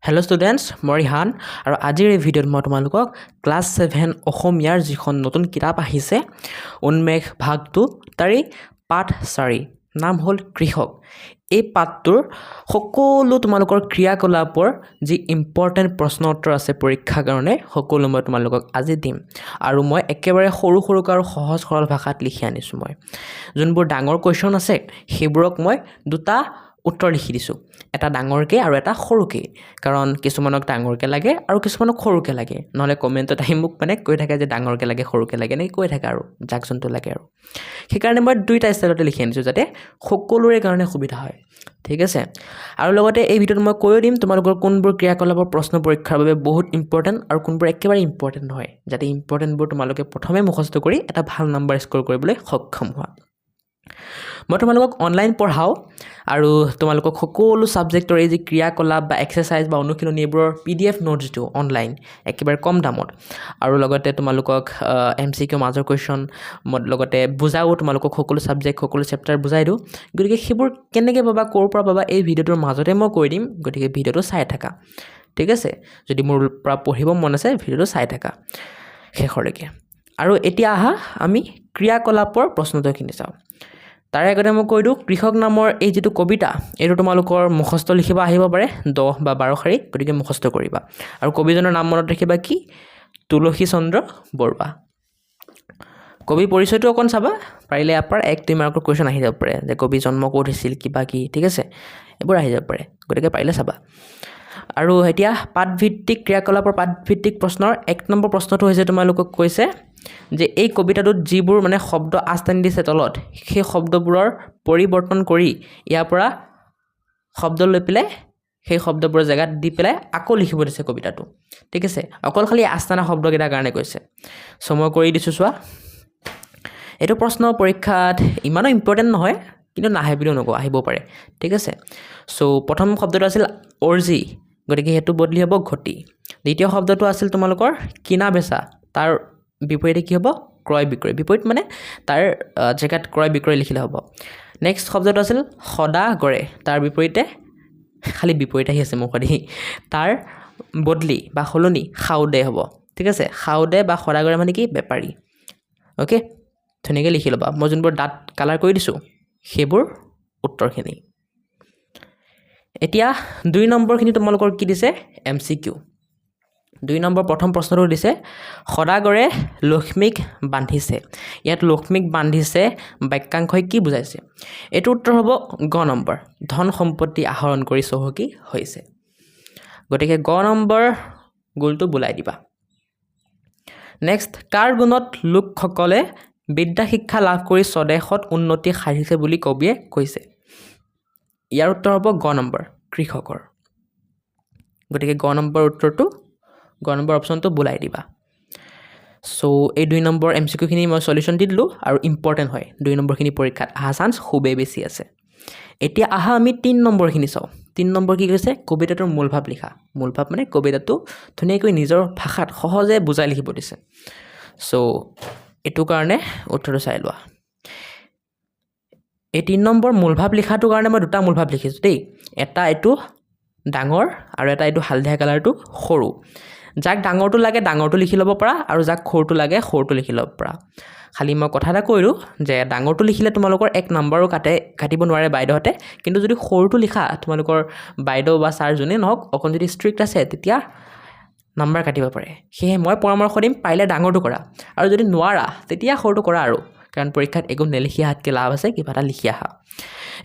Hello' students মই ৰিহান আৰু আজিৰ এই ভিডিঅ'ত মই তোমালোকক ক্লাছ 7 অসমীয়াৰ যিখন নতুন কিতাপ আহিছে উন্মেষ ভাগ 2 তাৰে পাঠ 4 নাম হ'ল কৃষক। এই পাঠটোৰ সকলো তোমালোকৰ ক্ৰিয়াকলাপৰ যি ইম্পৰ্টেণ্ট প্ৰশ্ন উত্তৰ আছে পৰীক্ষাৰ কাৰণে সকলো মই তোমালোকক আজি দিম আৰু মই একেবাৰে সৰুকৈ আৰু সহজ সৰল ভাষাত লিখি আনিছোঁ। মই যোনবোৰ ডাঙৰ কুৱেশ্যন আছে সেইবোৰক মই দুটা উত্তৰ লিখি দিছোঁ, এটা ডাঙৰকৈ আৰু এটা সৰুকৈ, কাৰণ কিছুমানক ডাঙৰকৈ লাগে আৰু কিছুমানক সৰুকৈ লাগে, নহ'লে কমেণ্টত আহি মোক কৈ থাকে যে ডাঙৰকৈ লাগে সৰুকৈ লাগে এনেকৈ কৈ থাকে আৰু যাক যোনটো লাগে আৰু সেইকাৰণে মই দুইটা ষ্টাইলতে লিখি আনিছোঁ যাতে সকলোৰে কাৰণে সুবিধা হয়। ঠিক আছে, আৰু লগতে এই ভিডিঅ'ত মই কৈও দিম তোমালোকৰ কোনবোৰ ক্ৰিয়াকলাপৰ প্ৰশ্ন পৰীক্ষাৰ বাবে বহুত ইম্পৰ্টেণ্ট আৰু কোনবোৰ একেবাৰে ইম্পৰ্টেণ্ট নহয়, যাতে ইম্পৰ্টেণ্টবোৰ তোমালোকে প্ৰথমে মুখস্থ কৰি এটা ভাল নম্বৰ স্ক'ৰ কৰিবলৈ সক্ষম হোৱা। মই তোমালোকক অনলাইন পঢ়াওঁ আৰু তোমালোকক সকলো ছাবজেক্টৰ এই যি ক্ৰিয়াকলাপ বা এক্সাৰচাইজ বা অনুশীলনী এইবোৰৰ PDF নোটছ দিওঁ অনলাইন একেবাৰে কম দামত, আৰু লগতে তোমালোকক MCQ মাজৰ কুৱেশ্যন মই লগতে বুজাওঁ, তোমালোকক সকলো ছাবজেক্ট সকলো চেপ্টাৰ বুজাই দিওঁ। গতিকে সেইবোৰ কেনেকৈ পাবা, ক'ৰ পৰা পাবা, এই ভিডিঅ'টোৰ মাজতে মই কৈ দিম, গতিকে ভিডিঅ'টো চাই থাকা। ঠিক আছে, যদি মোৰ পৰা পঢ়িব মন আছে ভিডিঅ'টো চাই থাকা শেষলৈকে। আৰু এতিয়া আহা আমি ক্ৰিয়াকলাপৰ প্ৰশ্নোত্তৰখিনি চাওঁ। তাৰে আগতে মই কৈ দিওঁ কৃষক নামৰ এই যিটো কবিতা এইটো তোমালোকৰ মুখস্থ লিখিব আহিব পাৰে 10 বা 12 শাৰী, গতিকে মুখস্থ কৰিবা। আৰু কবিজনৰ নাম মনত ৰাখিবা কি, তুলসী চন্দ্ৰ বৰুৱা। কবি পৰিচয়টো অকণ চাবা, পাৰিলে ইয়াৰ পৰা 1-2 মাৰ্কৰ কুৱেশ্যন আহি যাব পাৰে যে কবি জন্ম ক'ত হৈছিল কিবা কি, ঠিক আছে, এইবোৰ আহি যাব পাৰে, গতিকে পাৰিলে চাবা। আৰু এতিয়া পাঠভিত্তিক ক্ৰিয়াকলাপৰ পাঠভিত্তিক প্ৰশ্নৰ 1 নম্বৰ প্ৰশ্নটো হৈছে তোমালোকক কৈছে যে এই কবিতাটোত যিবোৰ শব্দ আস্থানি দিছে তলত সেই শব্দবোৰৰ পৰিৱৰ্তন কৰি ইয়াৰ পৰা শব্দ লৈ পেলাই সেই শব্দবোৰৰ জেগাত দি পেলাই আকৌ লিখিব দিছে কবিতাটো। ঠিক আছে, অকল খালি আস্থানা শব্দকেইটাৰ কাৰণে কৈছে। চ' মই কৰি দিছোঁ চোৱা। এইটো প্ৰশ্ন পৰীক্ষাত ইমানো ইম্পৰ্টেণ্ট নহয়, কিন্তু নাহে বুলিও নকওঁ, আহিব পাৰে। ঠিক আছে, চ' প্ৰথম শব্দটো আছিল অৰ্জি, গতিকে সেইটো বদলি হ'ব ঘটি। দ্বিতীয় শব্দটো আছিল তোমালোকৰ কিনা বেচা, তাৰ বিপৰীতে কি হ'ব, ক্ৰয় বিক্ৰয়। বিপৰীত তাৰ জেগাত ক্ৰয় বিক্ৰয় লিখিলে হ'ব। নেক্সট শব্দটো আছিল সদাগৰে, তাৰ বিপৰীতে খালি বিপৰীত আহি আছে মুখেদি, তাৰ বদলি বা সলনি সাউদে হ'ব। ঠিক আছে, সাউদে বা সদাগৰে কি, বেপাৰী। অ'কে, ধুনীয়াকৈ লিখি ল'বা। মই যোনবোৰ দাঁত কালাৰ কৰি দিছোঁ সেইবোৰ উত্তৰখিনি। এতিয়া 2 নম্বৰখিনি তোমালোকৰ কি দিছে, MCQ। 2 নম্বৰ প্ৰথম প্ৰশ্নটো দিছে সদাগৰে লক্ষ্মীক বান্ধিছে। ইয়াত লক্ষ্মীক বান্ধিছে বাক্যাংশই কি বুজাইছে? এইটো উত্তৰ হ'ব গ নম্বৰ, ধন সম্পত্তি আহৰণ কৰি চহকী হৈছে। গতিকে গ নম্বৰ গোলটো বোলাই দিবা। নেক্সট, কাৰ গুণত লোকসকলে বিদ্যা শিক্ষা লাভ কৰি স্বদেশত উন্নতি সাধিছে বুলি কবিয়ে কৈছে? ইয়াৰ উত্তৰ হ'ব গ নম্বৰ, কৃষকৰ। গতিকে গ নম্বৰ উত্তৰটো, গ নম্বৰ অপশ্যনটো বোলাই দিবা। চ' এই 2 নম্বৰ MCQখিনি মই চলিউশ্যন দি দিলোঁ আৰু ইম্পৰ্টেণ্ট হয়, 2 নম্বৰখিনি পৰীক্ষাত অহা চান্স খুবেই বেছি আছে। এতিয়া আহা আমি 3 নম্বৰখিনি চাওঁ। 3 নম্বৰ কি কৈছে, কবিতাটোৰ মূল ভাৱ লিখা। মূল ভাৱ কবিতাটো ধুনীয়াকৈ নিজৰ ভাষাত সহজে বুজাই লিখিব দিছে। চ' এইটো কাৰণে উত্তৰটো চাই লোৱা। এই 3 নম্বৰ মূল ভাৱ লিখাটোৰ কাৰণে মই 2টা মূল ভাৱ লিখিছোঁ দেই, এটা এইটো ডাঙৰ আৰু এটা এইটো হালধীয়া কালাৰটো সৰু। যাক ডাঙৰটো লাগে ডাঙৰটো লিখি ল'ব পাৰা আৰু যাক সৰুটো লাগে সৰুটো লিখি ল'ব পাৰা। খালি মই কথা এটা কৈ দিওঁ যে ডাঙৰটো লিখিলে তোমালোকৰ 1 নম্বৰো কাটিব নোৱাৰে বাইদেউহঁতে, কিন্তু যদি সৰুটো লিখা তোমালোকৰ বাইদেউ বা ছাৰ যোনেই নহওক অকণ যদি ষ্ট্ৰিক্ট আছে তেতিয়া নম্বৰ কাটিব পাৰে। সেয়ে মই পৰামৰ্শ দিম পাৰিলে ডাঙৰটো কৰা, আৰু যদি নোৱাৰা তেতিয়া সৰুটো কৰা, আৰু কাৰণ পৰীক্ষাত একো নেলিখি অহাতকৈ লাভ আছে কিবা এটা লিখি আহা।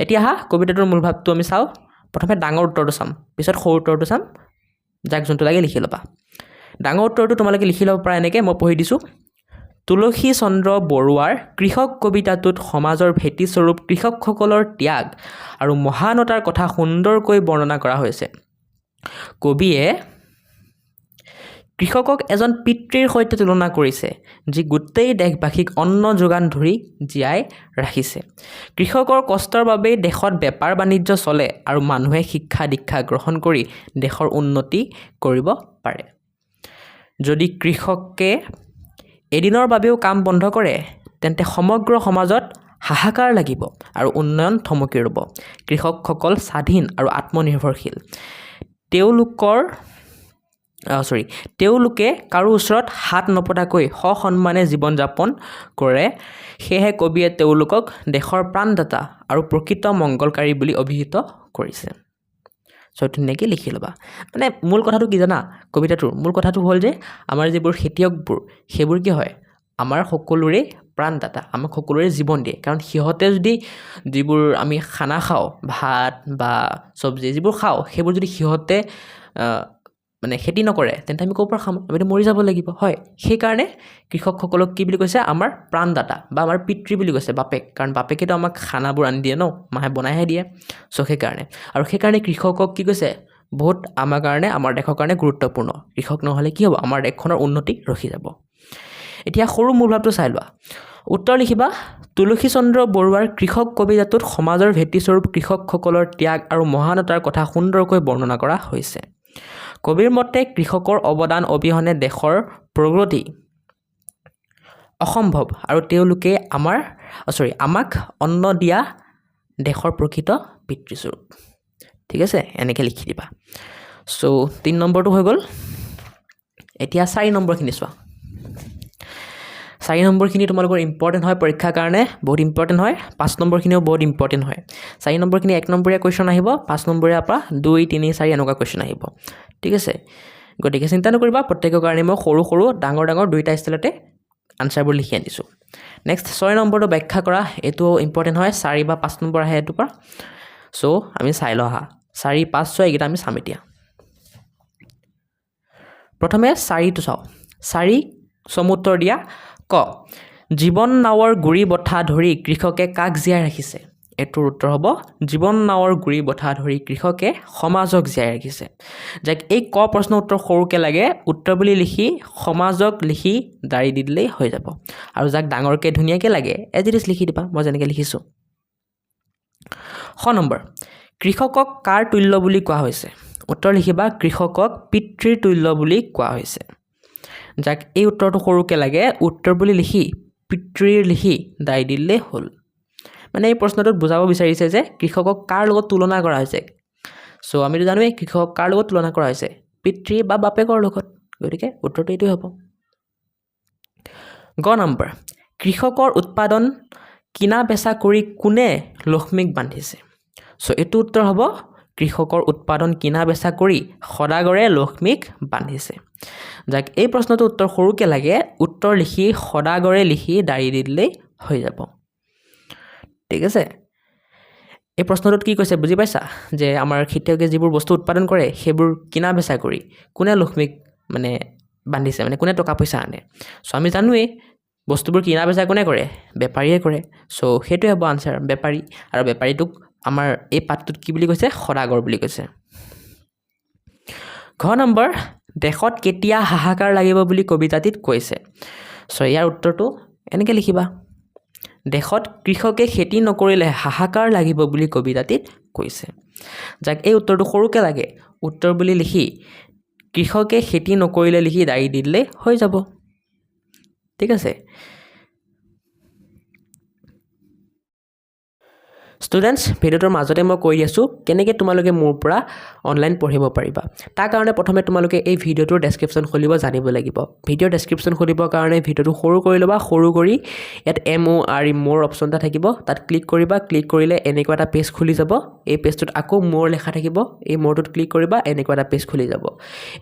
এতিয়া আহা কবিতাটোৰ মূল ভাৱটো আমি চাওঁ। প্ৰথমে ডাঙৰ উত্তৰটো চাম, পিছত সৰু উত্তৰটো চাম, যাক যোনটো লাগে লিখি ল'বা। ডাঙৰ উত্তৰটো তোমালোকে লিখি ল'ব পাৰা এনেকৈ, মই পঢ়ি দিছোঁ। তুলসী চন্দ্ৰ বৰুৱাৰ কৃষক কবিতাটোত সমাজৰ ভেটিস্বৰূপ কৃষকসকলৰ ত্যাগ আৰু মহানতাৰ কথা সুন্দৰকৈ বৰ্ণনা কৰা হৈছে। কবিয়ে কৃষকক এজন পিতৃৰ সৈতে তুলনা কৰিছে, যি গোটেই দেশবাসীক অন্ন যোগান ধৰি জীয়াই ৰাখিছে। কৃষকৰ কষ্টৰ বাবেই দেশত বেপাৰ বাণিজ্য চলে আৰু মানুহে শিক্ষা দীক্ষা গ্ৰহণ কৰি দেশৰ উন্নতি কৰিব পাৰে। যদি কৃষকে এদিনৰ বাবেও কাম বন্ধ কৰে তেন্তে সমগ্ৰ সমাজত হাহাকাৰ লাগিব আৰু উন্নয়ন থমকি ৰ'ব। কৃষকসকল স্বাধীন আৰু আত্মনিৰ্ভৰশীল। তেওঁলোকে কাৰো ওচৰত হাত নপতাকৈ সসন্মানে জীৱন যাপন কৰে সেয়েহে কবিয়ে তেওঁলোকক দেশৰ প্ৰাণদাতা আৰু প্ৰকৃত মংগলকাৰী বুলি অভিহিত কৰিছে ধুনীয়াকৈ লিখি ল'বা মানে মূল কথাটো কি জানা কবিতাটোৰ মূল কথাটো হ'ল যে আমাৰ যিবোৰ খেতিয়কবোৰ সেইবোৰ কি হয় আমাৰ সকলোৰে প্ৰাণদাতা আমাক সকলোৰে জীৱন দিয়ে কাৰণ সিহঁতে যদি যিবোৰ আমি খানা খাওঁ ভাত বা চব্জি যিবোৰ খাওঁ সেইবোৰ যদি সিহঁতে মানে খেতি নকৰে তেন্তে আমি ক'ৰ পৰা খাম আমিতো মৰি যাব লাগিব হয় সেইকাৰণে কৃষকসকলক কি বুলি কৈছে আমাৰ প্ৰাণদাতা বা আমাৰ পিতৃ বুলি কৈছে বাপেক কাৰণ বাপেকেতো আমাক খানাবোৰ আনি দিয়ে ন মাহে বনাইহে দিয়ে সেইকাৰণে আৰু সেইকাৰণে কৃষকক কি কৈছে বহুত আমাৰ কাৰণে আমাৰ দেশৰ কাৰণে গুৰুত্বপূৰ্ণ কৃষক নহ'লে কি হ'ব আমাৰ দেশখনৰ উন্নতি ৰখি যাব এতিয়া সৰু মূলভাৱটো চাই লোৱা উত্তৰ লিখিবা তুলসীচন্দ্ৰ বৰুৱাৰ কৃষক কবিতাটোত সমাজৰ ভেটিস্বৰূপ কৃষকসকলৰ ত্যাগ আৰু মহানতাৰ কথা সুন্দৰকৈ বৰ্ণনা কৰা হৈছে কবিৰ মতে কৃষকৰ অৱদান অবিহনে দেশৰ প্ৰগতি অসম্ভৱ আৰু তেওঁলোকে আমাক অন্ন দিয়া দেশৰ প্ৰকৃত পিতৃস্বৰূপ ঠিক আছে এনেকৈ লিখি দিবা 3 নম্বৰটো হৈ গ'ল এতিয়া 4 নম্বৰখিনি চোৱা 4 নম্বৰখিনি তোমালোকৰ ইম্পৰ্টেণ্ট হয় পৰীক্ষাৰ কাৰণে বহুত ইম্পৰ্টেণ্ট হয় 5 নম্বৰখিনিও বহুত ইম্পৰ্টেণ্ট হয় 4 নম্বৰখিনি 1 নম্বৰীয়া কুৱেশ্যন আহিব 5 নম্বৰীয়া পৰা 2 3 4 এনেকুৱা কুৱেশ্যন আহিব ঠিক আছে গতিকে চিন্তা নকৰিবা প্ৰত্যেকৰ কাৰণে মই সৰু ডাঙৰ দুইটা ষ্টাইলতে আনসাৰবোৰ লিখি আনিছোঁ নেক্সট 6 নম্বৰটো ব্যাখ্যা কৰা এইটো ইম্পৰ্টেণ্ট হয় 4 বা 5 নম্বৰ আহে এইটোৰ পৰা আমি চাই লওঁ হা 4 5 6 এইকেইটা আমি চাম এতিয়া প্ৰথমে 4টো চাওঁ 4 সমুত্তৰ দিয়া ক জীৱন নাৱৰ গুৰি বঠা ধৰি কৃষকে কাক জীয়াই ৰাখিছে এইটোৰ উত্তৰ হ'ব জীৱন নাৱৰ গুৰি বঠা ধৰি কৃষকে সমাজক জীয়াই ৰাখিছে যাক এই ক প্ৰশ্ন উত্তৰ সৰুকৈ লাগে উত্তৰ বুলি লিখি সমাজক লিখি দাৰি দি দিলেই হৈ যাব আৰু যাক ডাঙৰকৈ ধুনীয়াকৈ লাগে এজ ইট ইজ লিখি দিবা মই যেনেকৈ লিখিছোঁ খ নম্বৰ কৃষকক কাৰ তুল্য বুলি কোৱা হৈছে উত্তৰ লিখিবা কৃষকক পিতৃৰ তুল্য বুলি কোৱা হৈছে যাক এই উত্তৰটো সৰুকৈ লাগে উত্তৰ বুলি লিখি পিতৃৰ লিখি দাই দিলেই হ'ল মানে এই প্ৰশ্নটোত বুজাব বিচাৰিছে যে কৃষকক কাৰ লগত তুলনা কৰা হৈছে আমিতো জানোৱেই কৃষকক কাৰ লগত তুলনা কৰা হৈছে পিতৃ বা বাপেকৰ লগত গতিকে উত্তৰটো এইটোৱে হ'ব গ নম্বৰ কৃষকৰ উৎপাদন কিনা বেচা কৰি কোনে লক্ষ্মীক বান্ধিছে এইটো উত্তৰ হ'ব কৃষকৰ উৎপাদন কিনা বেচা কৰি সদাগৰে লক্ষ্মীক বান্ধিছে যাক এই প্ৰশ্নটো উত্তৰ সৰুকৈ লাগে উত্তৰ লিখি সদাগৰে লিখি দাৰি দি দিলেই হৈ যাব ঠিক আছে এই প্ৰশ্নটোত কি কৈছে বুজি পাইছা যে আমাৰ খেতিয়কে যিবোৰ বস্তু উৎপাদন কৰে সেইবোৰ কিনা বেচা কৰি কোনে লক্ষ্মীক মানে বান্ধিছে মানে কোনে টকা পইচা আনে আমি জানোৱেই বস্তুবোৰ কিনা বেচা কোনে কৰে বেপাৰীয়ে কৰে সেইটোৱে হ'ব আনসাৰ বেপাৰী আৰু বেপাৰীটোক আমাৰ এই পাঠটোত কি বুলি কৈছে সদাগৰ বুলি কৈছে ঘ নম্বৰ দেশত কেতিয়া হাহাকাৰ লাগিব বুলি কবিতাটিত কৈছে ইয়াৰ উত্তৰটো এনেকৈ লিখিবা দেশত কৃষকে খেতি নকৰিলে হাহাকাৰ লাগিব বুলি কবিতাটিত কৈছে যাক এই উত্তৰটো সৰুকৈ লাগে উত্তৰ বুলি লিখি কৃষকে খেতি নকৰিলে লিখি দাৰি দি দিলে হৈ যাব ঠিক আছে ষ্টুডেণ্টছ ভিডিঅ'টোৰ মাজতে মই কৈ আছোঁ কেনেকৈ তোমালোকে মোৰ পৰা অনলাইন পঢ়িব পাৰিবা তাৰ কাৰণে প্ৰথমে তোমালোকে এই ভিডিঅ'টোৰ ডেছক্ৰিপশ্যন খুলিব জানিব লাগিব ভিডিঅ'ৰ ডেছক্ৰিপশ্যন খুলিবৰ কাৰণে ভিডিঅ'টো সৰু কৰি ল'বা সৰু কৰি ইয়াত MORE মোৰ অপশ্যন এটা থাকিব তাত ক্লিক কৰিবা ক্লিক কৰিলে এনেকুৱা এটা পেজ খুলি যাব এই পেজটোত আকৌ মোৰ লেখা থাকিব এই মোৰটোত ক্লিক কৰিবা এনেকুৱা এটা পেজ খুলি যাব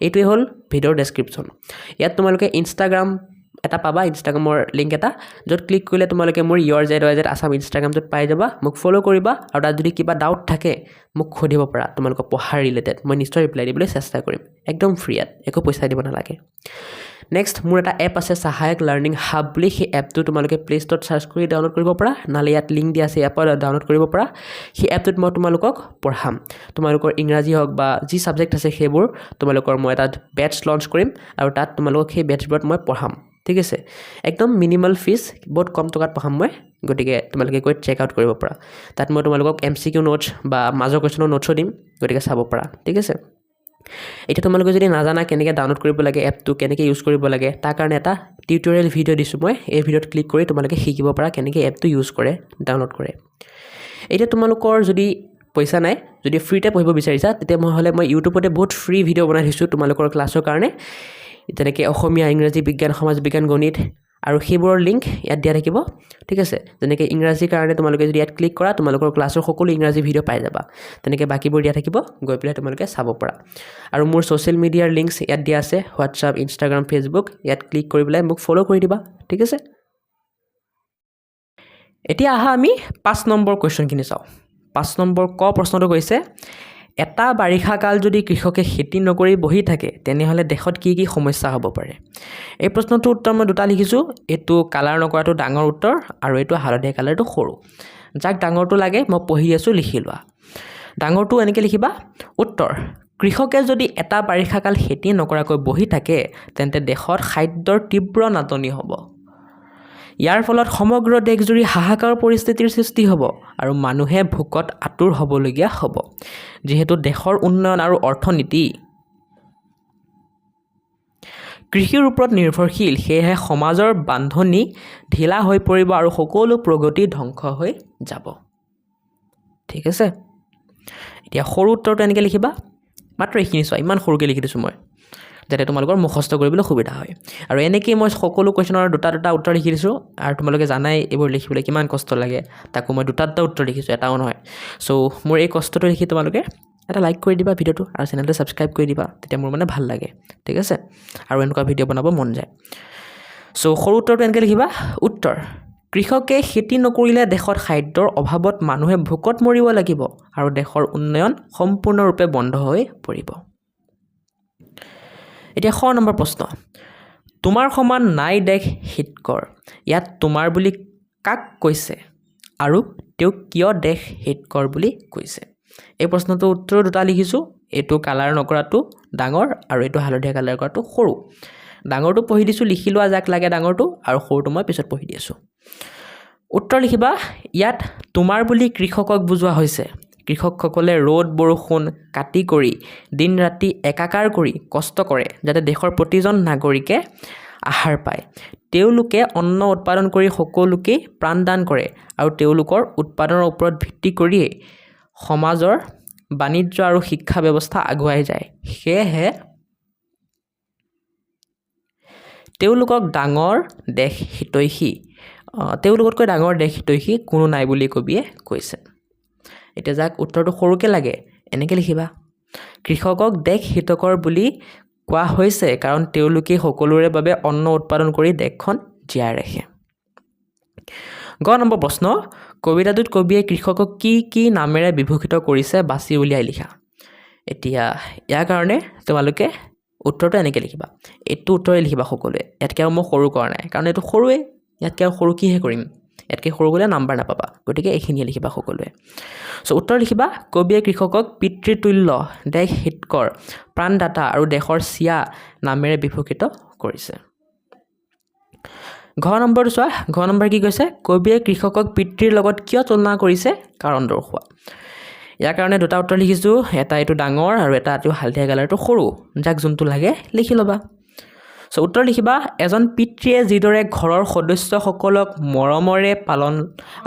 এইটোৱে হ'ল ভিডিঅ'ৰ ডেছক্ৰিপশ্যন ইয়াত তোমালোকে ইনষ্টাগ্ৰাম এটা পাবা ইনষ্টাগ্ৰামৰ লিংক এটা য'ত ক্লিক কৰিলে তোমালোকে মোৰ YourZYZ আছাম ইনষ্টাগ্ৰামটোত পাই যাবা মোক ফ'ল' কৰিবা আৰু তাত যদি কিবা ডাউট থাকে মোক সুধিব পাৰা তোমালোকৰ পঢ়াৰ ৰিলেটেড মই নিশ্চয় ৰিপ্লাই দিবলৈ চেষ্টা কৰিম একদম ফ্ৰী ইয়াত একো পইচা দিব নালাগে নেক্সট মোৰ এটা এপ আছে সহায়ক লাৰ্ণিং হাব বুলি সেই এপটো তোমালোকে প্লে ষ্ট'ৰত চাৰ্চ কৰি ডাউনলোড কৰিব পাৰা নহ'লে ইয়াত লিংক দিয়া আছে এপত ডাউনলোড কৰিব পাৰা সেই এপটোত মই তোমালোকক পঢ়াম তোমালোকৰ ইংৰাজী হওক বা যি ছাবজেক্ট আছে সেইবোৰ তোমালোকৰ মই এটা বেটছ লঞ্চ কৰিম আৰু তাত তোমালোকক সেই বেটছবোৰত মই পঢ়াম ঠিক আছে একদম মিনিমাল ফিজ বহুত কম টকাত পঢ়াম মই গতিকে তোমালোকে গৈ চেক আউট কৰিব পাৰা তাত মই তোমালোকক MCQ নোটছ বা মাজৰ কুৱেশ্যনৰ নোটছো দিম গতিকে চাব পাৰা ঠিক আছে এতিয়া তোমালোকে যদি নাজানা কেনেকৈ ডাউনলোড কৰিব লাগে এপটো কেনেকৈ ইউজ কৰিব লাগে তাৰ কাৰণে এটা টিউটৰিয়েল ভিডিঅ' দিছোঁ মই এই ভিডিঅ'ত ক্লিক কৰি তোমালোকে শিকিব পাৰা কেনেকৈ এপটো ইউজ কৰে ডাউনলোড কৰে এতিয়া তোমালোকৰ যদি পইচা নাই যদি ফ্ৰীতে পঢ়িব বিচাৰিছা তেতিয়া মই ইউটিউবতে বহুত ফ্ৰী ভিডিঅ' বনাই দিছোঁ তোমালোকৰ ক্লাছৰ কাৰণে যেনেকৈ অসমীয়া ইংৰাজী বিজ্ঞান সমাজ বিজ্ঞান গণিত আৰু সেইবোৰৰ লিংক ইয়াত দিয়া থাকিব ঠিক আছে যেনেকৈ ইংৰাজীৰ কাৰণে তোমালোকে যদি ইয়াত ক্লিক কৰা তোমালোকৰ ক্লাছৰ সকলো ইংৰাজী ভিডিঅ' পাই যাবা তেনেকৈ বাকীবোৰ দিয়া থাকিব গৈ পেলাই তোমালোকে চাব পাৰা আৰু মোৰ ছ'চিয়েল মিডিয়াৰ লিংকছ ইয়াত দিয়া আছে হোৱাটছআপ ইনষ্টাগ্ৰাম ফেচবুক ইয়াত ক্লিক কৰি পেলাই মোক ফ'ল' কৰি দিবা ঠিক আছে এতিয়া আহা আমি 5 নম্বৰ কুৱেশ্যনখিনি চাওঁ 5 নম্বৰ ক প্ৰশ্নটো কৈছে এটা বাৰিষা কাল যদি কৃষকে খেতি নকৰি বহি থাকে তেনেহ'লে দেশত কি কি সমস্যা হ'ব পাৰে এই প্ৰশ্নটোৰ উত্তৰ মই দুটা লিখিছোঁ এইটো কালাৰ নকৰাটো ডাঙৰ উত্তৰ আৰু এইটো হালধীয়া কালাৰটো সৰু যাক ডাঙৰটো লাগে মই পঢ়ি আছোঁ লিখি লোৱা ডাঙৰটো এনেকৈ লিখিবা উত্তৰ কৃষকে যদি এটা বাৰিষা কাল খেতি নকৰাকৈ বহি থাকে তেন্তে দেশত খাদ্যৰ তীব্ৰ নাটনি হ'ব ইয়াৰ ফলত সমগ্ৰ দেশজুৰি হাহাকাৰ পৰিস্থিতিৰ সৃষ্টি হ'ব আৰু মানুহে ভোকত আতুৰ হ'বলগীয়া হ'ব যিহেতু দেশৰ উন্নয়ন আৰু অৰ্থনীতি কৃষিৰ ওপৰত নিৰ্ভৰশীল সেয়েহে সমাজৰ বান্ধনি ঢিলা হৈ পৰিব আৰু সকলো প্ৰগতি ধ্বংস হৈ যাব ঠিক আছে এতিয়া সৰু উত্তৰটো এনেকৈ লিখিবা মাত্ৰ এইখিনি চোৱা ইমান সৰুকৈ লিখি দিছোঁ মই যাতে তোমালোকৰ মুখস্থ কৰিবলৈ সুবিধা হয় আৰু এনেকৈ মই সকলো কুৱেশ্যনৰ দুটা উত্তৰ লিখি দিছোঁ আৰু তোমালোকে জানাই এইবোৰ লিখিবলৈ কিমান কষ্ট লাগে তাকো মই দুটা উত্তৰ লিখিছোঁ এটাও নহয় চ' মোৰ এই কষ্টটো লিখি তোমালোকে এটা লাইক কৰি দিবা ভিডিঅ'টো আৰু চেনেলটো ছাবস্ক্ৰাইব কৰি দিবা তেতিয়া মোৰ মানে ভাল লাগে ঠিক আছে আৰু এনেকুৱা ভিডিঅ' বনাব মন যায় চ' সৰু উত্তৰটো এনেকৈ লিখিবা উত্তৰ কৃষকে খেতি নকৰিলে দেশত খাদ্যৰ অভাৱত মানুহে ভোকত মৰিব লাগিব আৰু দেশৰ উন্নয়ন সম্পূৰ্ণৰূপে বন্ধ হৈ পৰিব এতিয়া 6 নম্বৰ প্ৰশ্ন তোমাৰ সমান নাই দেশ হিতকৰ ইয়াত তোমাৰ বুলি কাক কৈছে আৰু তেওঁক কিয় দেশ হিতকৰ বুলি কৈছে এই প্ৰশ্নটোৰ উত্তৰ দুটা লিখিছোঁ এইটো কালাৰ নকৰাটো ডাঙৰ আৰু এইটো হালধীয়া কালাৰ কৰাটো সৰু ডাঙৰটো পঢ়ি দিছোঁ লিখি লোৱা যাক লাগে ডাঙৰটো আৰু সৰুটো মই পিছত পঢ়ি দি আছোঁ উত্তৰ লিখিবা ইয়াত তোমাৰ বুলি কৃষকক বুজোৱা হৈছে কৃষকসকলে ৰ'দ বৰষুণ কাটি কৰি দিন ৰাতি একাকাৰ কৰি কষ্ট কৰে যাতে দেশৰ প্ৰতিজন নাগৰিকে আহাৰ পায় তেওঁলোকে অন্ন উৎপাদন কৰি সকলোকে প্ৰাণদান কৰে আৰু তেওঁলোকৰ উৎপাদনৰ ওপৰত ভিত্তি কৰিয়েই সমাজৰ বাণিজ্য আৰু শিক্ষা ব্যৱস্থা আগুৱাই যায় সেয়েহে তেওঁলোকক ডাঙৰ দেশ হিতৈষী তেওঁলোকতকৈ ডাঙৰ দেশ হিতৈষী কোনো নাই বুলি কবিয়ে কৈছে এতিয়া যাক উত্তৰটো সৰুকৈ লাগে এনেকৈ লিখিবা কৃষকক দেশ হিতকৰ বুলি কোৱা হৈছে কাৰণ তেওঁলোকে সকলোৰে বাবে অন্ন উৎপাদন কৰি দেশখন জীয়াই ৰাখে গ নম্বৰ প্ৰশ্ন কবিতাটোত কবিয়ে কৃষকক কি কি নামেৰে বিভূষিত কৰিছে বাছি উলিয়াই লিখা এতিয়া ইয়াৰ কাৰণে তোমালোকে উত্তৰটো এনেকৈ লিখিবা এইটো উত্তৰে লিখিবা সকলোৱে ইয়াতকৈ আৰু মই সৰু কৰা নাই কাৰণ এইটো সৰুৱে ইয়াতকৈ আৰু সৰু কিহে কৰিম ইয়াতকৈ সৰু গ'লে নাম্বাৰ নাপাবা গতিকে এইখিনিয়ে লিখিবা সকলোৱে চ' উত্তৰ লিখিবা কবিয়ে কৃষকক পিতৃতুল্য দেশ হিতকৰ প্ৰাণদাতা আৰু দেশৰ চিয়া নামেৰে বিভূষিত কৰিছে ঘ নম্বৰটো চোৱা ঘ নম্বৰ কি কৈছে কবিয়ে কৃষকক পিতৃৰ লগত কিয় তুলনা কৰিছে কাৰণ দৰ্শোৱা ইয়াৰ কাৰণে দুটা উত্তৰ লিখিছোঁ এটা এইটো ডাঙৰ আৰু এটা এইটো হালধীয়া কালাৰটো সৰু যাক যোনটো লাগে লিখি ল'বা চ' উত্তৰ লিখিবা এজন পিতৃয়ে যিদৰে ঘৰৰ সদস্যসকলক মৰমৰে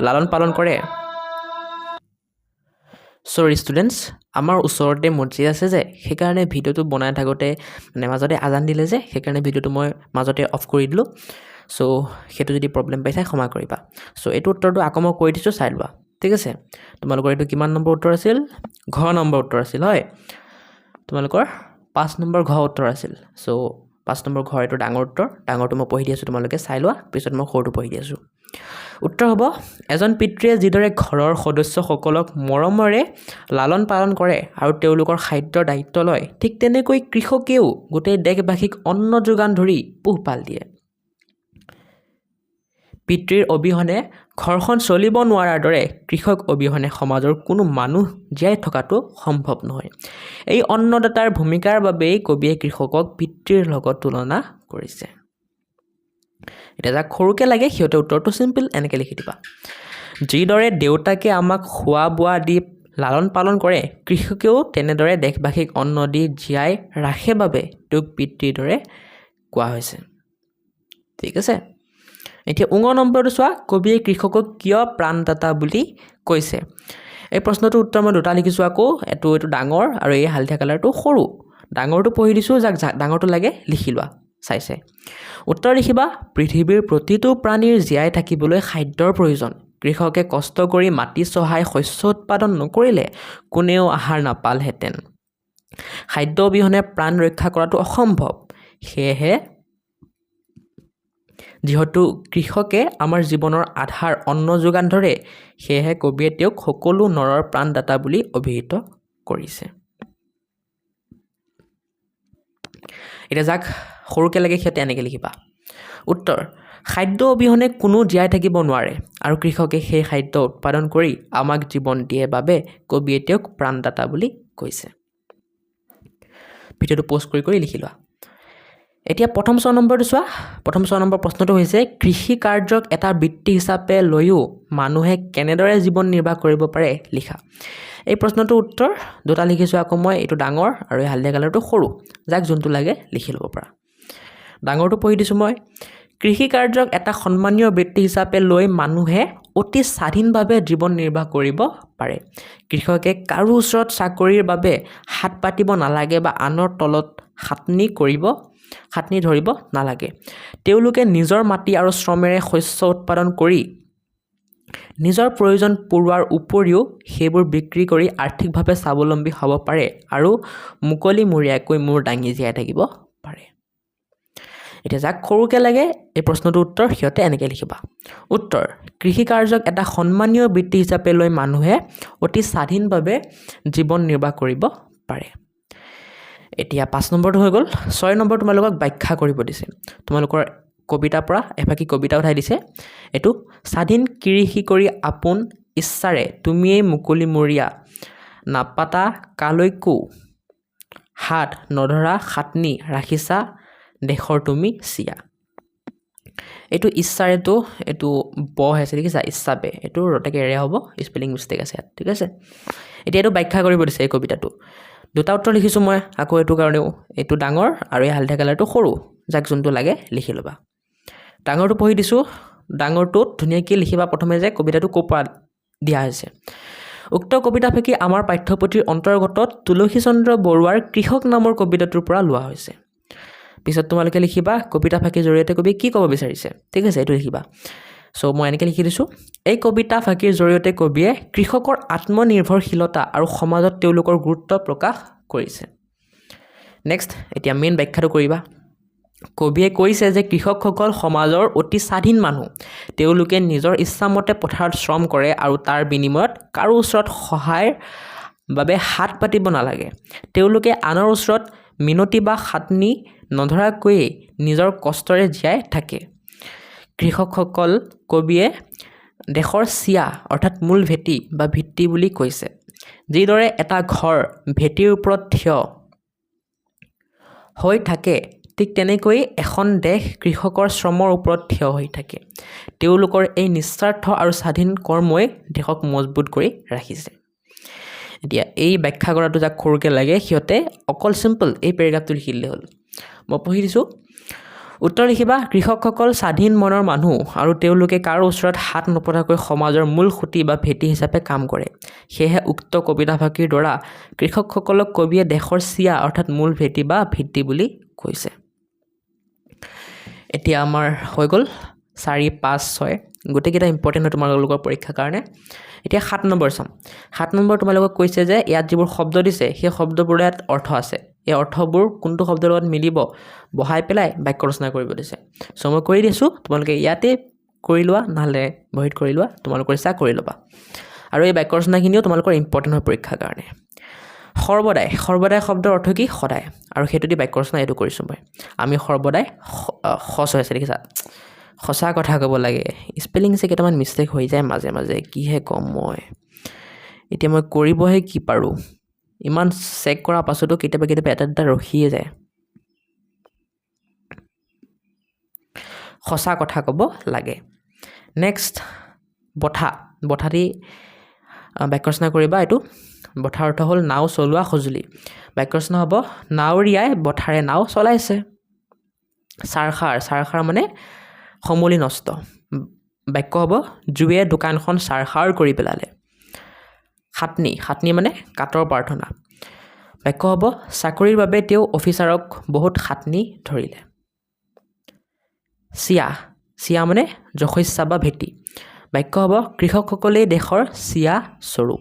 লালন পালন কৰে চৰি ষ্টুডেণ্টছ আমাৰ ওচৰতে মছজিদ আছে যে সেইকাৰণে ভিডিঅ'টো বনাই থাকোঁতে মানে মাজতে আজান দিলে যে সেইকাৰণে ভিডিঅ'টো মই মাজতে অফ কৰি দিলোঁ চ' সেইটো যদি প্ৰব্লেম পাইছা ক্ষমা কৰিবা চ' এইটো উত্তৰটো আকৌ মই কৈ দিছোঁ চাই লোৱা ঠিক আছে তোমালোকৰ এইটো কিমান নম্বৰ উত্তৰ আছিল ঘ নম্বৰ উত্তৰ আছিল হয় তোমালোকৰ 5 নম্বৰ ঘ উত্তৰ আছিল চ' 5 নম্বৰ ঘৰ এইটো ডাঙৰ উত্তৰ ডাঙৰটো মই পঢ়ি দি আছোঁ তোমালোকে চাই লোৱা পিছত মই সৰুটো পঢ়ি দি আছোঁ উত্তৰ হ'ব এজন পিতৃয়ে যিদৰে ঘৰৰ সদস্যসকলক মৰমেৰে লালন পালন কৰে আৰু তেওঁলোকৰ খাদ্যৰ দায়িত্ব লয় ঠিক তেনেকৈ কৃষকেও গোটেই দেশবাসীক অন্ন যোগান ধৰি পোহপাল দিয়ে পিতৃৰ অবিহনে ঘৰখন চলিব নোৱাৰাৰ দৰে কৃষক অবিহনে সমাজৰ কোনো মানুহ জীয়াই থকাটো সম্ভৱ নহয় এই অন্নদাতাৰ ভূমিকাৰ বাবেই কবিয়ে কৃষকক পিতৃৰ লগত তুলনা কৰিছে এতিয়া যাক সৰুকৈ লাগে সিহঁতে উত্তৰটো চিম্পল এনেকৈ লিখি দিবা যিদৰে দেউতাকে আমাক খোৱা বোৱা দি লালন পালন কৰে কৃষকেও তেনেদৰে দেশবাসীক অন্ন দি জীয়াই ৰাখে বাবে তেওঁক পিতৃৰ দৰে কোৱা হৈছে ঠিক আছে এতিয়া নম্বৰটো চোৱা কবিয়ে কৃষকক কিয় প্ৰাণদাতা বুলি কৈছে এই প্ৰশ্নটোৰ উত্তৰ মই দুটা লিখিছোঁ আকৌ এইটো ডাঙৰ আৰু এই হালধীয়া কালাৰটো সৰু ডাঙৰটো পঢ়ি দিছোঁ যাক ডাঙৰটো লাগে লিখি লোৱা চাইছে উত্তৰ লিখিবা পৃথিৱীৰ প্ৰতিটো প্ৰাণীৰ জীয়াই থাকিবলৈ খাদ্যৰ প্ৰয়োজন কৃষকে কষ্ট কৰি মাটি চহাই শস্য উৎপাদন নকৰিলে কোনেও আহাৰ নাপালহেঁতেন খাদ্য অবিহনে প্ৰাণ ৰক্ষা কৰাটো অসম্ভৱ সেয়েহে যিহেতু কৃষকে আমাৰ জীৱনৰ আধাৰ অন্ন যোগান ধৰে সেয়েহে কবিয়ে তেওঁক সকলো নৰৰ প্ৰাণদাতা বুলি অভিহিত কৰিছে এটা যাক সৰুকে লাগে সিহঁতে এনেকৈ লিখিবা উত্তৰ খাদ্য অবিহনে কোনো জীয়াই থাকিব নোৱাৰে আৰু কৃষকে সেই খাদ্য উৎপাদন কৰি আমাক জীৱন দিয়ে বাবে কবিয়ে তেওঁক প্ৰাণদাতা বুলি কৈছে ভিডিঅ'টো প'ষ্ট কৰি লিখি লোৱা এতিয়া প্ৰথম 6 নম্বৰটো চোৱা প্ৰথম 6 নম্বৰ প্ৰশ্নটো হৈছে কৃষি কাৰ্যক এটা বৃত্তি হিচাপে লৈও মানুহে কেনেদৰে জীৱন নিৰ্বাহ কৰিব পাৰে লিখা এই প্ৰশ্নটোৰ উত্তৰ দুটা লিখিছোঁ আকৌ মই এইটো ডাঙৰ আৰু এই হালধীয়া কালাৰটো সৰু যাক যোনটো লাগে লিখি ল'ব পৰা ডাঙৰটো পঢ়ি দিছোঁ মই কৃষি কাৰ্যক এটা সন্মানীয় বৃত্তি হিচাপে লৈ মানুহে অতি স্বাধীনভাৱে জীৱন নিৰ্বাহ কৰিব পাৰে কৃষকে কাৰো ওচৰত চাকৰিৰ বাবে হাত পাতিব নালাগে বা আনৰ তলত খাটনি ধৰিব নালাগে তেওঁলোকে নিজৰ মাটি আৰু শ্ৰমেৰে শস্য উৎপাদন কৰি নিজৰ প্ৰয়োজন পূৰোৱাৰ উপৰিও সেইবোৰ বিক্ৰী কৰি আৰ্থিকভাৱে স্বাৱলম্বী হ'ব পাৰে আৰু মুকলিমূৰীয়াকৈ মূৰ দাঙি জীয়াই থাকিব পাৰে এতিয়া যাক সৰুকৈ লাগে এই প্ৰশ্নটোৰ উত্তৰ সিহঁতে এনেকৈ লিখিবা উত্তৰ কৃষি কাৰ্যক এটা সন্মানীয় বৃত্তি হিচাপে লৈ মানুহে অতি স্বাধীনভাৱে জীৱন নিৰ্বাহ কৰিব পাৰে এতিয়া 5 নম্বৰটো হৈ গ'ল 6 নম্বৰ তোমালোকক ব্যাখ্যা কৰিব দিছে তোমালোকৰ কবিতাৰ পৰা এফাকি কবিতা উঠাই দিছে এইটো স্বাধীন কৃষি কৰি আপোন ইচ্ছাৰে তুমিয়েই মুকলিমূৰীয়া নাপাতা কালৈকো হাত নধৰা খাটনি ৰাখিছা দেশৰ তুমি চিয়া এইটো ইচ্ছাৰেটো এইটো ব আছে দেখিছা ইচ্ছাবে এইটো ৰটেকে এৰে হ'ব স্পেলিং মিষ্টেক আছে ঠিক আছে এতিয়া এইটো ব্যাখ্যা কৰিব দিছে এই কবিতাটো দুটা উত্তৰ লিখিছোঁ মই আকৌ এইটো কাৰণেও এইটো ডাঙৰ আৰু এই হালধীয়া কালাৰটো সৰু যাক যোনটো লাগে লিখি ল'বা ডাঙৰটো পঢ়ি দিছোঁ ডাঙৰটোত ধুনীয়াকৈ লিখিবা প্ৰথমে যে কবিতাটো ক'ৰ পৰা দিয়া হৈছে উক্ত কবিতা ফাকি আমাৰ পাঠ্যপুথিৰ অন্তৰ্গত তুলসীচন্দ্ৰ বৰুৱাৰ কৃষক নামৰ কবিতাটোৰ পৰা লোৱা হৈছে পিছত তোমালোকে লিখিবা কবিতা ফাকিৰ জৰিয়তে কবি কি ক'ব বিচাৰিছে ঠিক আছে এইটো লিখিবা সো মই এনেকৈ লিখি দিছোঁ এই কবিতা ফাকিৰ জৰিয়তে কবিয়ে কৃষকৰ আত্মনিৰ্ভৰশীলতা আৰু সমাজত তেওঁলোকৰ গুৰুত্ব প্ৰকাশ কৰিছে নেক্সট এতিয়া মেইন ব্যাখ্যাটো কৰিবা কবিয়ে কৈছে যে কৃষকসকল সমাজৰ অতি স্বাধীন মানুহ তেওঁলোকে নিজৰ ইচ্ছামতে পথাৰত শ্ৰম কৰে আৰু তাৰ বিনিময়ত কাৰো ওচৰত সহায়ৰ বাবে হাত পাতিব নালাগে তেওঁলোকে আনৰ ওচৰত মিনতি বা খাটনি নধৰাকৈয়ে নিজৰ কষ্টৰে জীয়াই থাকে কৃষকসকল কবিয়ে দেশৰ চিয়া অৰ্থাৎ মূল ভেটি বা ভিত্তি বুলি কৈছে যিদৰে এটা ঘৰ ভেটিৰ ওপৰত থিয় হৈ থাকে ঠিক তেনেকৈ এখন দেশ কৃষকৰ শ্ৰমৰ ওপৰত থিয় হৈ থাকে তেওঁলোকৰ এই নিস্বাৰ্থ আৰু স্বাধীন কৰ্মই দেশক মজবুত কৰি ৰাখিছে এতিয়া এই ব্যাখ্যা কৰাটো যাক সৰুকৈ লাগে সিহঁতে অকল চিম্পল এই পেৰাগ্ৰাফটো লিখিলে হ'ল মই পঢ়ি দিছোঁ উত্তৰ লিখিবা কৃষকসকল স্বাধীন মনৰ মানুহ আৰু তেওঁলোকে কাৰো ওচৰত হাত নপতাকৈ সমাজৰ মূল খুঁটি বা ভেটি হিচাপে কাম কৰে সেয়েহে উক্ত কবিতা ফাকিৰ দ্বাৰা কৃষকসকলক কবিয়ে দেশৰ চিয়া অৰ্থাৎ মূল ভেটি বা ভিত্তি বুলি কৈছে এতিয়া আমাৰ হৈ গ'ল 4, 5, 6 গোটেইকেইটা ইম্পৰ্টেণ্ট হয় তোমালোকৰ পৰীক্ষাৰ কাৰণে এতিয়া 7 নম্বৰ চাম 7 নম্বৰ তোমালোকক কৈছে যে ইয়াত যিবোৰ শব্দ দিছে সেই শব্দবোৰৰ ইয়াত অৰ্থ আছে এই অৰ্থবোৰ কোনটো শব্দৰ লগত মিলিব বহাই পেলাই বাক্য ৰচনা কৰিব দিছে চ' মই কৰি দিছোঁ তোমালোকে ইয়াতে কৰি লোৱা নহ'লে বহীত কৰি লোৱা তোমালোকৰ ইচ্ছা কৰি ল'বা আৰু এই বাক্য ৰচনাখিনিও তোমালোকৰ ইম্পৰ্টেণ্ট হয় পৰীক্ষাৰ কাৰণে সৰ্বদাই শব্দৰ অৰ্থ কি সদায় আৰু সেইটো দি বাক্য ৰচনা এইটো কৰিছোঁ মই আমি সৰ্বদাই সচ হৈ আছে দেখিছা সঁচা কথা ক'ব লাগে স্পেলিংছে কেইটামান মিষ্টেক হৈ যায় মাজে মাজে কিহে ক'ম মই এতিয়া মই কৰিবহে কি পাৰোঁ ইমান চেক কৰাৰ পাছতো কেতিয়াবা এটা দুটা ৰখিয়ে যায় সঁচা কথা ক'ব লাগে নেক্সট বঠা দি বাক্য ৰচনা কৰিবা এইটো বঠাৰ অৰ্থ হ'ল নাও চলোৱা সঁজুলি বাক্য ৰচনা হ'ব নাৱৰীয়াই বঠাৰে নাও চলাইছে চাৰখাৰ মানে সমলি নষ্ট বাক্য হ'ব জুয়ে দোকানখন চাৰখাৰ কৰি পেলালে খাটনি মানে কাটৰ প্ৰাৰ্থনা বাক্য হ'ব চাকৰিৰ বাবে তেওঁ অফিচাৰক বহুত খাটনি ধৰিলে চিয়া মানে যশস্যা বা ভেটি বাক্য হ'ব কৃষকসকলেই দেশৰ চিয়া স্বৰূপ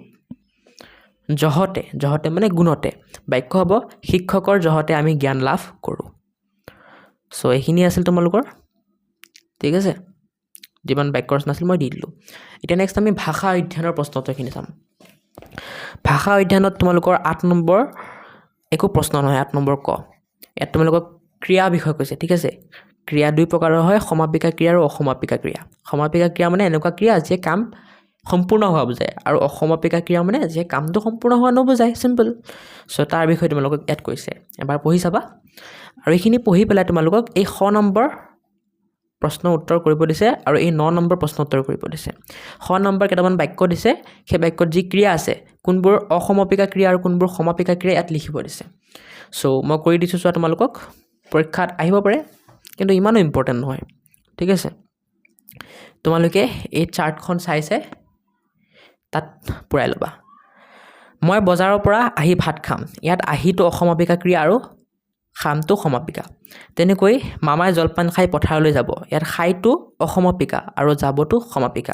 জহতে মানে গুণতে বাক্য হ'ব শিক্ষকৰ জহতে আমি জ্ঞান লাভ কৰোঁ সো এইখিনি আছিল তোমালোকৰ ঠিক আছে যিমান বাক্যৰ ৰচনা আছিল মই দি দিলোঁ এতিয়া নেক্সট আমি ভাষা অধ্যয়নৰ প্ৰশ্নোত্তৰখিনি চাম ভাষা অধ্যয়নত তোমালোকৰ 8 নম্বৰ একো প্ৰশ্ন নহয় 8 নম্বৰ ক ইয়াত তোমালোকক ক্ৰিয়া বিষয় কৈছে ঠিক আছে ক্ৰিয়া দুই প্ৰকাৰৰ হয় সমাপিকা ক্ৰিয়া আৰু অসমাপিকা ক্ৰিয়া সমাপিকা ক্ৰিয়া মানে এনেকুৱা ক্ৰিয়া যে কাম সম্পূৰ্ণ হোৱা বুজায় আৰু অসমাপিকা ক্ৰিয়া মানে যে কামটো সম্পূৰ্ণ হোৱা নবুজায় সিম্পল সো তাৰ বিষয়ে তোমালোকক এড কৰিছে এবাৰ পঢ়ি চাবা আৰু এইখিনি পঢ়ি পেলাই তোমালোকক এই 6 নম্বৰ প্ৰশ্ন উত্তৰ কৰিব দিছে আৰু এই 9 নম্বৰ প্ৰশ্ন উত্তৰ কৰিব দিছে 6 নম্বৰ কেইটামান বাক্য দিছে সেই বাক্যত যি ক্ৰিয়া আছে কোনবোৰ অসমাপিকা ক্ৰিয়া আৰু কোনবোৰ সমাপিকা ক্ৰিয়া ইয়াত লিখিব দিছে সো মই কৰি দিছোঁ চোৱা তোমালোকক পৰীক্ষাত আহিব পাৰে কিন্তু ইমানো ইম্পৰ্টেণ্ট নহয় ঠিক আছে তোমালোকে এই চাৰ্টখন চাইছে তাত পুৰাই ল'বা মই বজাৰৰ পৰা আহি ভাত খাম ইয়াত আহিটো অসমাপিকা ক্ৰিয়া আৰু খামটো সমাপিকা তেনেকৈ মামাই জলপান খাই পথাৰলৈ যাব ইয়াত খাইটো অসমাপিকা আৰু যাবটো সমাপিকা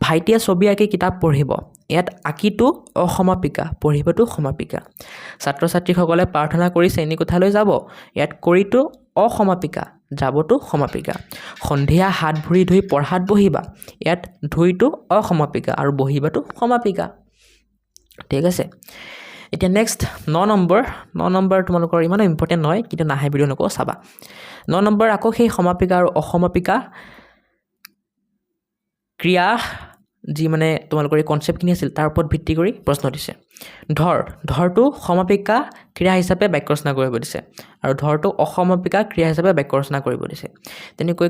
ভাইটিয়ে ছবি আঁকি কিতাপ পঢ়িব ইয়াত আঁকিটো অসমাপিকা পঢ়িবটো সমাপিকা ছাত্ৰ ছাত্ৰীসকলে প্ৰাৰ্থনা কৰি শ্ৰেণীকোঠালৈ যাব ইয়াত কৰিটো অসমাপিকা যাবটো সমাপিকা সন্ধিয়া হাত ভৰি ধুই পঢ়াত বহিবা ইয়াত ধুইটো অসমাপিকা আৰু বহিবাটো সমাপিকা ঠিক আছে এতিয়া নেক্সট 9 নম্বৰ তোমালোকৰ ইমান ইম্পৰ্টেণ্ট নহয় কিন্তু নাহে ভিডিও নকওঁ চাবা 9 নম্বৰ আকৌ সেই সমাপিকা আৰু অসমাপিকা ক্ৰিয়া যি মানে তোমালোকৰ এই কনচেপ্টখিনি আছিল তাৰ ওপৰত ভিত্তি কৰি প্ৰশ্ন দিছে ধৰটো সমাপিকা ক্ৰিয়া হিচাপে বাক্য ৰচনা কৰিব দিছে আৰু ধৰটো অসমাপিকা ক্ৰিয়া হিচাপে বাক্য ৰচনা কৰিব দিছে তেনেকৈ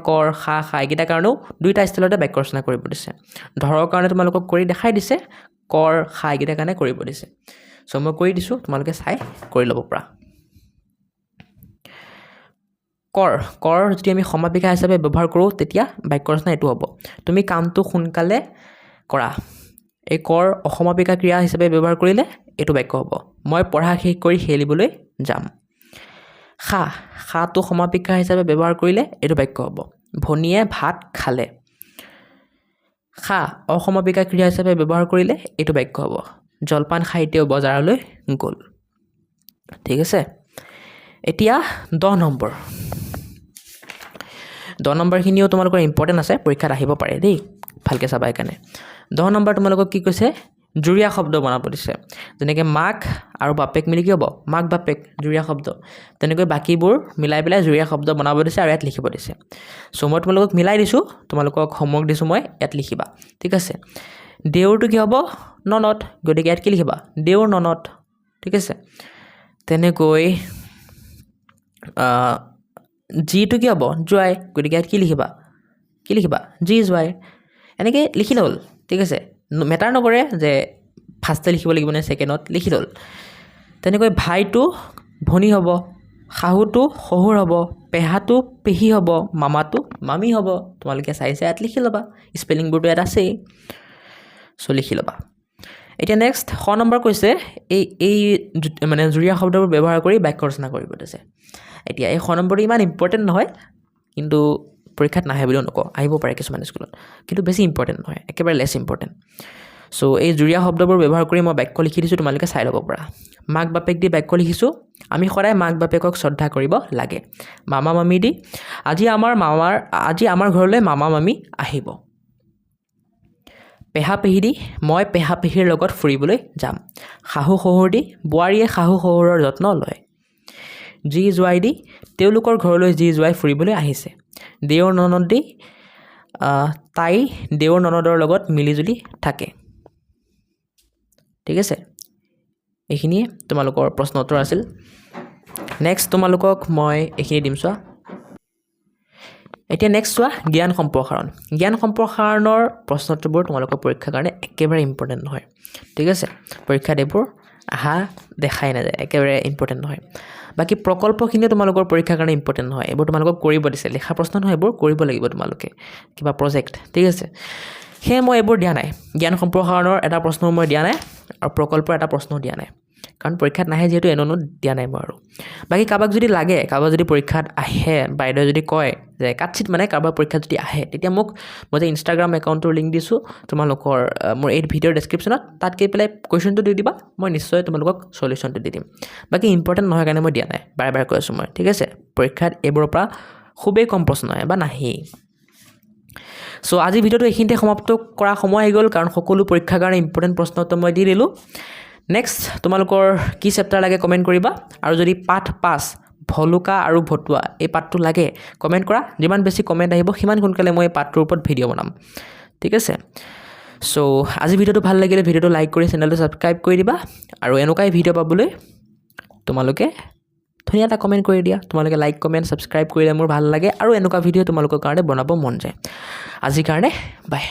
কৰ খা এইকেইটাৰ কাৰণেও দুইটা ষ্টাইলতে বাক্য ৰচনা কৰিব দিছে ধৰৰ কাৰণে তোমালোকক কৰি দেখাই দিছে কৰ খা এইকেইটাৰ কাৰণে কৰিব দিছে সো মই কৰি দিছোঁ তোমালোকে চাই কৰি ল'ব পৰা কৰ যদি আমি সমাপিকা হিচাপে ব্যৱহাৰ কৰোঁ তেতিয়া বাক্য ৰচনা এইটো হ'ব তুমি কামটো সোনকালে কৰা এই কৰ অসমাপিকা ক্ৰিয়া হিচাপে ব্যৱহাৰ কৰিলে এইটো বাক্য হ'ব মই পঢ়া শেষ কৰি খেলিবলৈ যাম খাটো সমাপিকা হিচাপে ব্যৱহাৰ কৰিলে এইটো বাক্য হ'ব ভনীয়ে ভাত খালে খা অসমাপিকা ক্ৰিয়া হিচাপে ব্যৱহাৰ কৰিলে এইটো বাক্য হ'ব জলপান খাই তেওঁ বজাৰলৈ গ'ল ঠিক আছে এতিয়া 10 নম্বৰখিনিও তোমালোকৰ ইম্পৰ্টেণ্ট আছে পৰীক্ষাত আহিব পাৰে দেই ভালকৈ চাবা এইকাৰণে 10 নম্বৰ তোমালোকক কি কৈছে জুৰীয়া শব্দ বনাব দিছে যেনেকৈ মাক আৰু বাপেক মিলি কি হ'ব মাক বাপেক জুৰীয়া শব্দ তেনেকৈ বাকীবোৰ মিলাই পেলাই জুৰীয়া শব্দ বনাব দিছে আৰু ইয়াত লিখিব দিছে সো মই তোমালোকক মিলাই দিছোঁ তোমালোকক হোমৱৰ্ক দিছোঁ মই ইয়াত লিখিবা ঠিক আছে দেউৰটো কি হ'ব ননদ গতিকে ইয়াত কি লিখিবা দেউৰ ননদ ঠিক আছে তেনেকৈ জিটো কি হ'ব জোৱাই গতিকে ইয়াত কি লিখিবা জি জোৱাই এনেকৈ লিখিলে হ'ল ঠিক আছে মেটাৰ নকৰে যে ফাৰ্ষ্টে লিখিব লাগিব নে ছেকেণ্ডত লিখিলে হ'ল তেনেকৈ ভাইটো ভনী হ'ব শাহুটো শহুৰ হ'ব পেহাটো পেহী হ'ব মামাটো মামী হ'ব তোমালোকে চাইছে ইয়াত লিখি ল'বা স্পেলিংবোৰটো ইয়াত আছেই সো লিখি ল'বা এতিয়া নেক্সট 6 নম্বৰ কৈছে এই মানে জুৰীয়া শব্দবোৰ ব্যৱহাৰ কৰি বাক্য ৰচনা কৰিব দিছে এতিয়া এই 6 নম্বৰটো ইমান ইম্পৰ্টেণ্ট নহয় কিন্তু পৰীক্ষাত নাহে বুলিও নকওঁ আহিব পাৰে কিছুমান স্কুলত কিন্তু বেছি ইম্পৰ্টেণ্ট নহয় একেবাৰে লেছ ইম্পৰ্টেণ্ট সো এই জুৰীয়া শব্দবোৰ ব্যৱহাৰ কৰি মই বাক্য লিখি দিছোঁ তোমালোকে চাই ল'ব পৰা মাক বাপেক দি বাক্য লিখিছোঁ আমি সদায় মাক বাপেকক শ্ৰদ্ধা কৰিব লাগে মামা মামী দি আজি আমাৰ ঘৰলৈ মামা মামী আহিব পেহা পেহী দি মই পেহা পেহীৰ লগত ফুৰিবলৈ যাম শাহু শহুৰ দি বোৱাৰীয়ে শাহু শহুৰৰ যত্ন লয় জি জোৱাই দি তেওঁলোকৰ ঘৰলৈ জি জোৱাই ফুৰিবলৈ আহিছে দেউৰ ননদ দি তাই দেউৰ ননদৰ লগত মিলিজুলি থাকে ঠিক আছে এইখিনিয়ে তোমালোকৰ প্ৰশ্ন উত্তৰ আছিল নেক্সট তোমালোকক মই এইখিনি দিম চোৱা এতিয়া নেক্সট চোৱা জ্ঞান সম্প্ৰসাৰণৰ প্ৰশ্ন উত্তৰবোৰ তোমালোকৰ পৰীক্ষাৰ কাৰণে একেবাৰে ইম্পৰ্টেণ্ট নহয় ঠিক আছে পৰীক্ষাত এইবোৰ দেখাই নাযায় একেবাৰে ইম্পৰ্টেণ্ট নহয় বাকী প্ৰকল্পখিনিও তোমালোকৰ পৰীক্ষাৰ কাৰণে ইম্পৰ্টেণ্ট নহয় এইবোৰ তোমালোকক কৰিব দিছে লিখা প্ৰশ্ন নহয় এইবোৰ কৰিব লাগিব তোমালোকে কিবা প্ৰজেক্ট ঠিক আছে সেয়ে মই এইবোৰ দিয়া নাই জ্ঞান সম্প্ৰসাৰণৰ এটা প্ৰশ্ন মই দিয়া নাই আৰু প্ৰকল্পৰ এটা প্ৰশ্ন দিয়া নাই কাৰণ পৰীক্ষাত নাহে যিহেতু এননো দিয়া নাই মই আৰু বাকী কাৰোবাক যদি লাগে কাৰোবাক যদি পৰীক্ষাত আহে বাইদেৱে যদি কয় যে কাটচিট মানে কাৰোবাৰ পৰীক্ষাত যদি আহে তেতিয়া মোক মই যে ইনষ্টাগ্ৰাম একাউণ্টৰ লিংক দিছোঁ তোমালোকৰ মোৰ এই ভিডিঅ'ৰ ডেছক্ৰিপশ্যনত তাত গৈ পেলাই কুৱেশ্যনটো দি দিবা মই নিশ্চয় তোমালোকক চলিউশ্যনটো দি দিম বাকী ইম্পৰ্টেণ্ট নহয় কাৰণে মই দিয়া নাই বাৰে বাৰে কৈ আছোঁ মই ঠিক আছে পৰীক্ষাত এইবোৰৰ পৰা খুবেই কম প্ৰশ্ন আহে বা নাহেই চ' আজি ভিডিঅ'টো এইখিনিতে সমাপ্ত কৰা সময় আহি গ'ল কাৰণ সকলো পৰীক্ষাৰ কাৰণে ইম্পৰ্টেণ্ট প্ৰশ্নটো মই দি দিলোঁ নেক্সট তোমালোকৰ কি চেপ্টাৰ লাগে কমেণ্ট কৰিবা আৰু যদি পাঠ 5 ভলুকা আৰু ভতুৱা এই পাঠটো লাগে কমেণ্ট কৰা যিমান বেছি কমেণ্ট আহিব সিমান সোনকালে মই এই পাঠটোৰ ওপৰত ভিডিঅ' বনাম ঠিক আছে চ' আজি ভিডিঅ'টো ভাল লাগিলে ভিডিঅ'টো লাইক কৰি চেনেলটো ছাবস্ক্ৰাইব কৰি দিবা আৰু এনেকুৱাই ভিডিঅ' পাবলৈ তোমালোকে ধুনীয়া এটা কমেণ্ট কৰি দিয়া তোমালোকে লাইক কমেণ্ট ছাবস্ক্ৰাইব কৰিলে মোৰ ভাল লাগে আৰু এনেকুৱা ভিডিঅ' তোমালোকৰ কাৰণে বনাব মন যায় আজিৰ কাৰণে বাই